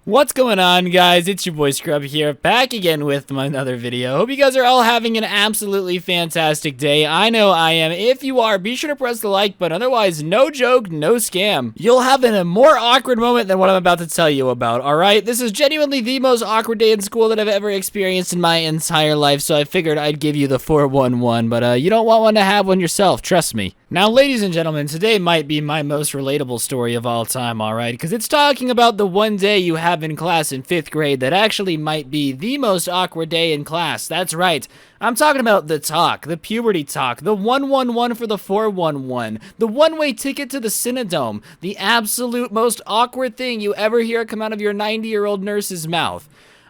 What's going on, guys? It's your boy Scrub here, back again with another video. Hope you guys are all having an absolutely fantastic day. I know I am. If you are, be sure to press the like button. Otherwise, no joke, no scam. You'll have a more awkward moment than what I'm about to tell you about, alright? This is genuinely the most awkward day in school that I've ever experienced in my entire life, so I figured I'd give you the 411, but you don't want one to have one yourself, trust me. Now, ladies and gentlemen, today might be my most relatable story of all time, alright? Because it's talking about the one day you have in class in 5th grade that actually might be the most awkward day in class. That's right. I'm talking about the talk, the puberty talk, the 111 for the 411, the one-way ticket to the Cinedome, the absolute most awkward thing you ever hear come out of your 90-year-old nurse's mouth.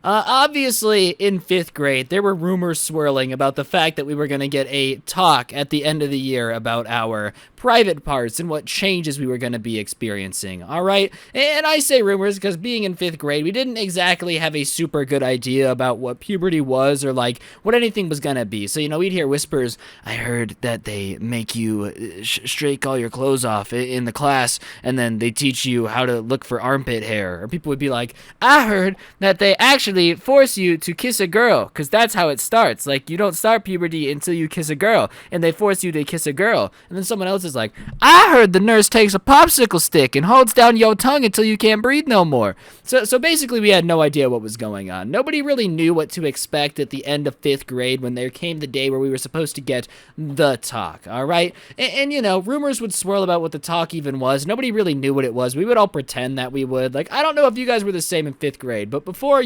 Obviously, in 5th grade, there were rumors swirling about the fact that we were going to get a talk at the end of the year about our private parts and what changes we were going to be experiencing, alright? And I say rumors because being in 5th grade, we didn't exactly have a super good idea about what puberty was or, like, what anything was going to be. So, we'd hear whispers, I heard that they make you strake all your clothes off in the class, and then they teach you how to look for armpit hair. Or people would be like, I heard that they actually force you to kiss a girl, because that's how it starts. Like, you don't start puberty until you kiss a girl, and they force you to kiss a girl. And then someone else is like, I heard the nurse takes a popsicle stick and holds down your tongue until you can't breathe no more. So basically, we had no idea what was going on. Nobody really knew what to expect at the end of 5th grade when there came the day where we were supposed to get the talk, alright? And rumors would swirl about what the talk even was. Nobody really knew what it was. We would all pretend that we would. Like, I don't know if you guys were the same in 5th grade, but before,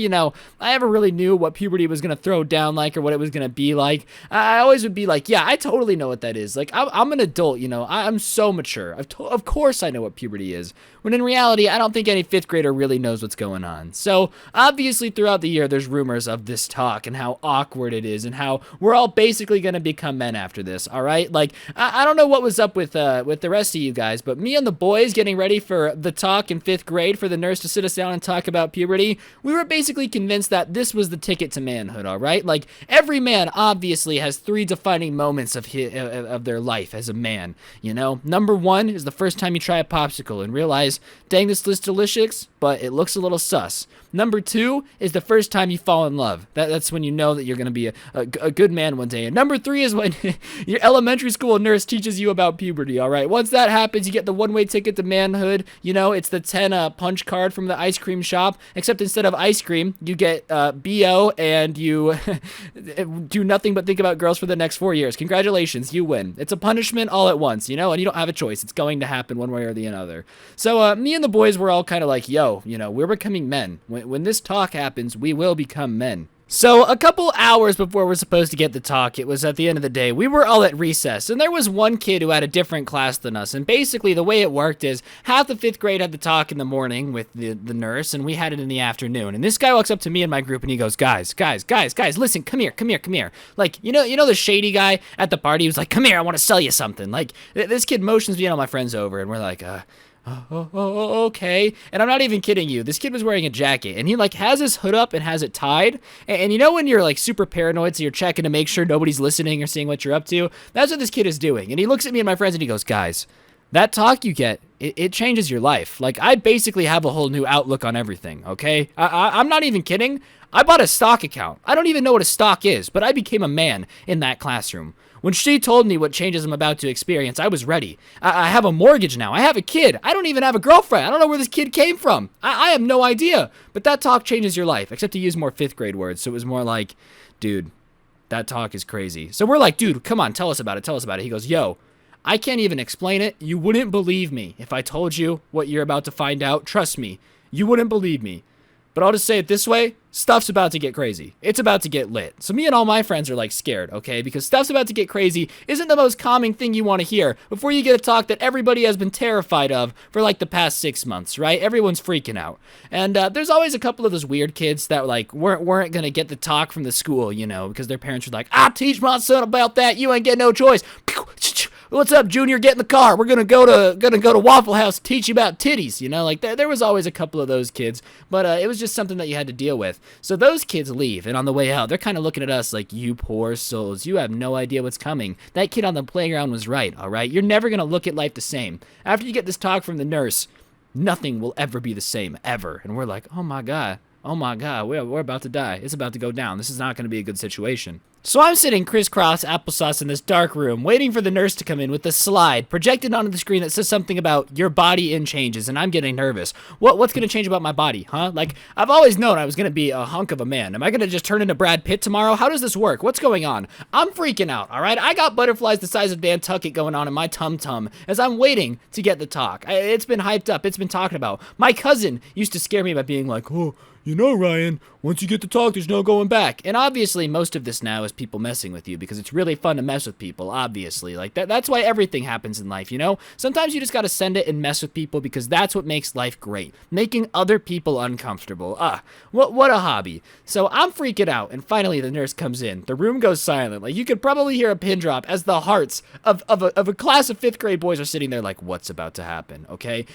I never really knew what puberty was going to throw down like or what it was going to be like. I always would be like, yeah, I totally know what that is. Like, I'm an adult, I'm so mature. Of course I know what puberty is. When in reality, I don't think any 5th grader really knows what's going on. So, obviously, throughout the year, there's rumors of this talk and how awkward it is and how we're all basically going to become men after this, all right? Like, I don't know what was up with the rest of you guys, but me and the boys getting ready for the talk in 5th grade for the nurse to sit us down and talk about puberty, we were basically convinced that this was the ticket to manhood, all right? Like, every man obviously has 3 defining moments of their life as a man, Number 1 is the first time you try a popsicle and realize, dang, this looks delicious, but it looks a little sus. Number 2 is the first time you fall in love. That's when you know that you're going to be a good man one day. And number 3 is when your elementary school nurse teaches you about puberty, all right? Once that happens, you get the one-way ticket to manhood. It's the 10 punch card from the ice cream shop, except instead of ice cream, you get BO and you do nothing but think about girls for the next 4 years. Congratulations, you win. It's a punishment all at once, and you don't have a choice. It's going to happen one way or the other. So me and the boys were all kind of like, yo, we're becoming men. When this talk happens, we will become men. So, a couple hours before we're supposed to get the talk, it was at the end of the day, we were all at recess, and there was one kid who had a different class than us, and basically the way it worked is, half the 5th grade had the talk in the morning with the nurse, and we had it in the afternoon, and this guy walks up to me and my group, and he goes, guys, listen, come here. Like, the shady guy at the party who's like, come here, I want to sell you something. Like, this kid motions me and all my friends over, and we're like, okay. And I'm not even kidding you. This kid was wearing a jacket, and he has his hood up and has it tied. And when you're super paranoid, so you're checking to make sure nobody's listening or seeing what you're up to, that's what this kid is doing. And he looks at me and my friends and he goes, guys, that talk you get, it changes your life. Like, I basically have a whole new outlook on everything, okay? I'm not even kidding. I bought a stock account. I don't even know what a stock is, but I became a man in that classroom. When she told me what changes I'm about to experience, I was ready. I have a mortgage now. I have a kid. I don't even have a girlfriend. I don't know where this kid came from. I have no idea. But that talk changes your life, except to use more 5th grade words. So it was more like, dude, that talk is crazy. So we're like, dude, come on, tell us about it. He goes, yo, I can't even explain it. You wouldn't believe me if I told you what you're about to find out. Trust me, you wouldn't believe me. But I'll just say it this way, stuff's about to get crazy. It's about to get lit. So me and all my friends are scared, okay? Because stuff's about to get crazy isn't the most calming thing you want to hear before you get a talk that everybody has been terrified of for the past 6 months, right? Everyone's freaking out. And there's always a couple of those weird kids that weren't going to get the talk from the school, because their parents were like, I'll teach my son about that. You ain't get no choice. What's up, Junior? Get in the car. We're gonna go to Waffle House, teach you about titties. There was always a couple of those kids, but it was just something that you had to deal with. So those kids leave, and on the way out, they're kind of looking at us like, you poor souls, you have no idea what's coming. That kid on the playground was right, all right? You're never gonna look at life the same. After you get this talk from the nurse, Nothing will ever be the same, ever. And we're like, oh my God, we're about to die. It's about to go down. This is not going to be a good situation. So I'm sitting crisscross applesauce in this dark room, waiting for the nurse to come in with a slide projected onto the screen that says something about your body in changes, and I'm getting nervous. What's going to change about my body, huh? Like, I've always known I was going to be a hunk of a man. Am I going to just turn into Brad Pitt tomorrow? How does this work? What's going on? I'm freaking out, all right? I got butterflies the size of Nantucket going on in my tum-tum as I'm waiting to get the talk. It's been hyped up. It's been talked about. My cousin used to scare me by being like, oh, you know, Ryan, once you get to talk, there's no going back. And obviously, most of this now is people messing with you because it's really fun to mess with people, obviously. Like, that's why everything happens in life, you know? Sometimes you just gotta send it and mess with people because that's what makes life great. Making other people uncomfortable. What a hobby. So I'm freaking out, and finally the nurse comes in. The room goes silent. Like, you could probably hear a pin drop as the hearts of a class of 5th grade boys are sitting there like, what's about to happen, okay?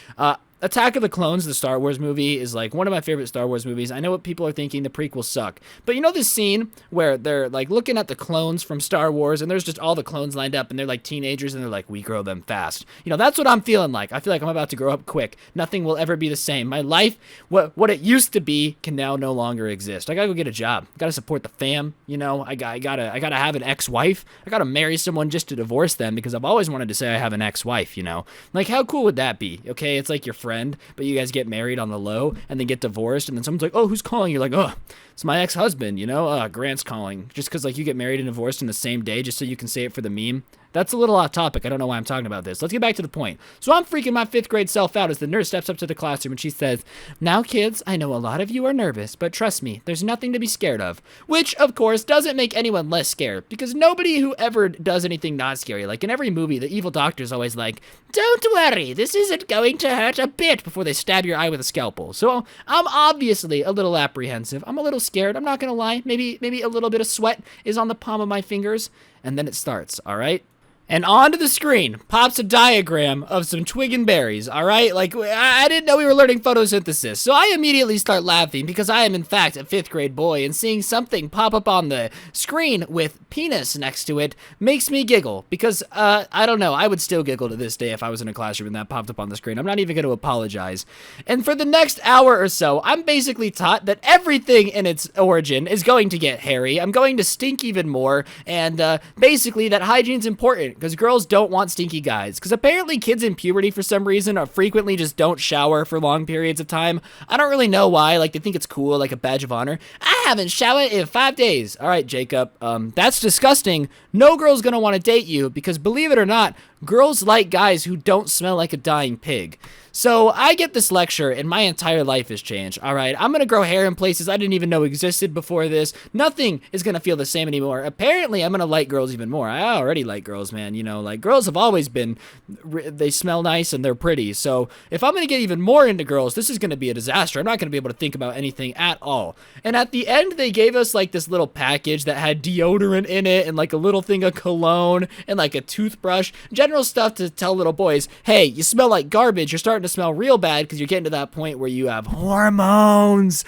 Attack of the Clones, the Star Wars movie, is like one of my favorite Star Wars movies. I know what people are thinking, the prequels suck. But you know this scene where they're like looking at the clones from Star Wars and there's just all the clones lined up and they're like teenagers and they're like, we grow them fast. You know, that's what I'm feeling like. I feel like I'm about to grow up quick. Nothing will ever be the same. My life, what it used to be, can now no longer exist. I gotta go get a job. I gotta support the fam. You know, I gotta have an ex-wife. I gotta marry someone just to divorce them because I've always wanted to say I have an ex-wife, you know. Like, how cool would that be? Okay, it's like your friend, but you guys get married on the low and then get divorced, and then someone's like, oh, who's calling? You're like, oh, it's my ex-husband, you know, Grant's calling. Just because, like, you get married and divorced in the same day just so you can say it for the meme. That's a little off topic. I don't know why I'm talking about this. Let's get back to the point. So I'm freaking my 5th grade self out as the nurse steps up to the classroom and she says, now, kids, I know a lot of you are nervous, but trust me, there's nothing to be scared of. Which, of course, doesn't make anyone less scared because nobody who ever does anything not scary, like in every movie, the evil doctor's always like, don't worry, this isn't going to hurt a bit before they stab your eye with a scalpel. So I'm obviously a little apprehensive. I'm a little scared. I'm not going to lie. Maybe a little bit of sweat is on the palm of my fingers. And then it starts, all right? And onto the screen pops a diagram of some twig and berries, all right? Like, I didn't know we were learning photosynthesis, so I immediately start laughing because I am, in fact, a 5th grade boy, and seeing something pop up on the screen with penis next to it makes me giggle because, I don't know, I would still giggle to this day if I was in a classroom and that popped up on the screen. I'm not even going to apologize. And for the next hour or so, I'm basically taught that everything in its origin is going to get hairy. I'm going to stink even more, and basically that hygiene's important. Because girls don't want stinky guys. Because apparently kids in puberty, for some reason, are frequently just don't shower for long periods of time. I don't really know why. Like, they think it's cool, like a badge of honor. I haven't showered in 5 days. All right, Jacob. That's disgusting. No girl's gonna want to date you because, believe it or not, girls like guys who don't smell like a dying pig. So I get this lecture and my entire life has changed. All right, I'm gonna grow hair in places I didn't even know existed before this. Nothing is gonna feel the same anymore. Apparently, I'm gonna like girls even more. I already like girls, man. You know, like, girls have always been, they smell nice and they're pretty. So if I'm gonna get even more into girls, this is gonna be a disaster. I'm not gonna be able to think about anything at all. And at the end, they gave us like this little package that had deodorant in it and like a little thing of cologne and like a toothbrush. General stuff to tell little boys, hey, you smell like garbage. You're starting to smell real bad because you're getting to that point where you have hormones.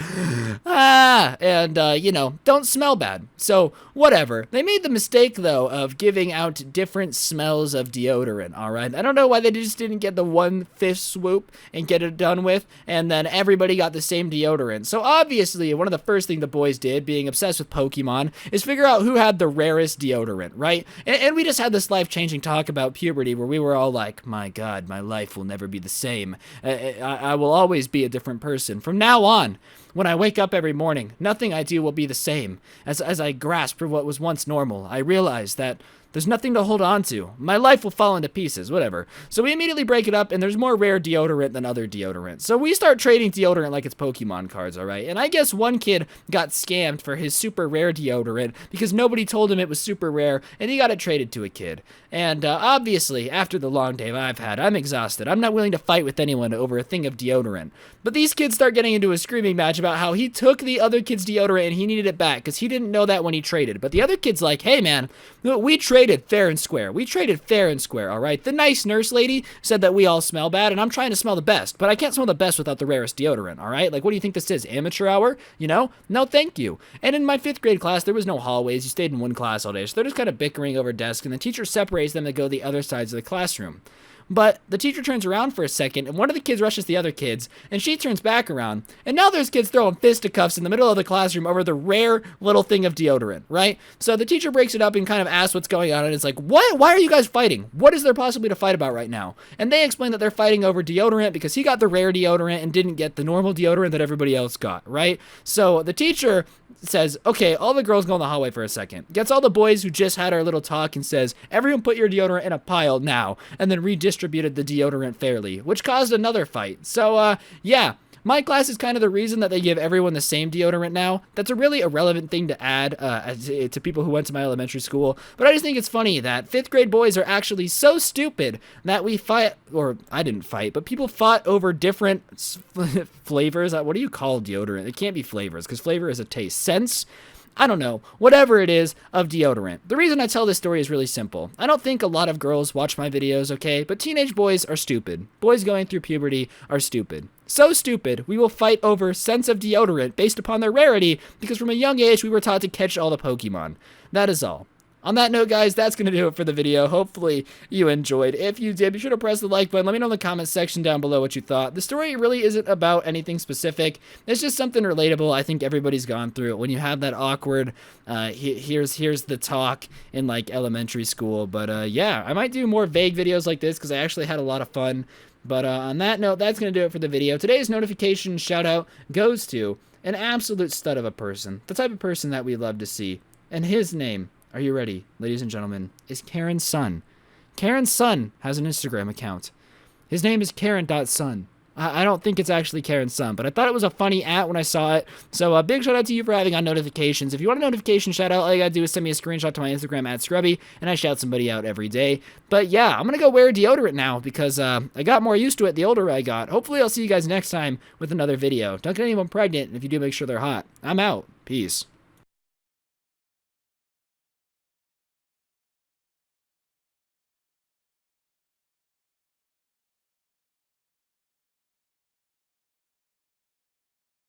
You know, don't smell bad. So whatever. They made the mistake though of giving out different smells of deodorant. All right. I don't know why they just didn't get the 1/5 swoop and get it done with, and then everybody got the same deodorant. So obviously, one of the first things the boys did, being obsessed with Pokemon, is figure out who had the rarest deodorant, right? And we just had this life-changing talk about puberty where we were all like, my God, my life will never be the same. I will always be a different person. From now on, when I wake up every morning, nothing I do will be the same. As I grasp for what was once normal, I realize that there's nothing to hold on to. My life will fall into pieces, whatever. So we immediately break it up, and there's more rare deodorant than other deodorant. So we start trading deodorant like it's Pokemon cards, all right? And I guess one kid got scammed for his super rare deodorant because nobody told him it was super rare, and he got it traded to a kid. And obviously, after the long day I've had, I'm exhausted. I'm not willing to fight with anyone over a thing of deodorant. But these kids start getting into a screaming match about how he took the other kid's deodorant and he needed it back because he didn't know that when he traded. But the other kid's like, hey man, we traded fair and square. We traded fair and square, all right? The nice nurse lady said that we all smell bad, and I'm trying to smell the best, but I can't smell the best without the rarest deodorant, all right? Like, what do you think this is, amateur hour? You know? No, thank you. And in my 5th grade class, there was no hallways. You stayed in one class all day, so they're just kind of bickering over desks, and the teacher separates them to go the other sides of the classroom. But the teacher turns around for a second, and one of the kids rushes the other kids, and she turns back around, and now there's kids throwing fisticuffs in the middle of the classroom over the rare little thing of deodorant, right? So the teacher breaks it up and kind of asks what's going on, and it's like, what? Why are you guys fighting? What is there possibly to fight about right now? And they explain that they're fighting over deodorant because he got the rare deodorant and didn't get the normal deodorant that everybody else got, right? So the teacher says, okay, all the girls go in the hallway for a second, gets all the boys who just had our little talk and says, everyone put your deodorant in a pile now, and then redistributed the deodorant fairly, which caused another fight. So, yeah. My class is kind of the reason that they give everyone the same deodorant now. That's a really irrelevant thing to add to people who went to my elementary school. But I just think it's funny that 5th grade boys are actually so stupid that we fight, or I didn't fight, but people fought over different flavors. What do you call deodorant? It can't be flavors because flavor is a taste. Scents? I don't know, whatever it is, of deodorant. The reason I tell this story is really simple. I don't think a lot of girls watch my videos, okay? But teenage boys are stupid. Boys going through puberty are stupid. So stupid, we will fight over scents of deodorant based upon their rarity because from a young age we were taught to catch all the Pokemon. That is all. On that note, guys, that's going to do it for the video. Hopefully you enjoyed. If you did, be sure to press the like button. Let me know in the comments section down below what you thought. The story really isn't about anything specific. It's just something relatable. I think everybody's gone through it when you have that awkward, here's the talk in, like, elementary school. But, yeah, I might do more vague videos like this because I actually had a lot of fun. But on that note, that's going to do it for the video. Today's notification shout-out goes to an absolute stud of a person. The type of person that we love to see. And his name... Are you ready, ladies and gentlemen? Is Karen's son. Karen's son has an Instagram account. His name is Karen.son. I don't think it's actually Karen's son, but I thought it was a funny @ when I saw it. So a big shout out to you for having on notifications. If you want a notification shout out, all you gotta do is send me a screenshot to my Instagram @Scrubby, and I shout somebody out every day. But yeah, I'm gonna go wear deodorant now because I got more used to it the older I got. Hopefully I'll see you guys next time with another video. Don't get anyone pregnant, and if you do, make sure they're hot. I'm out. Peace.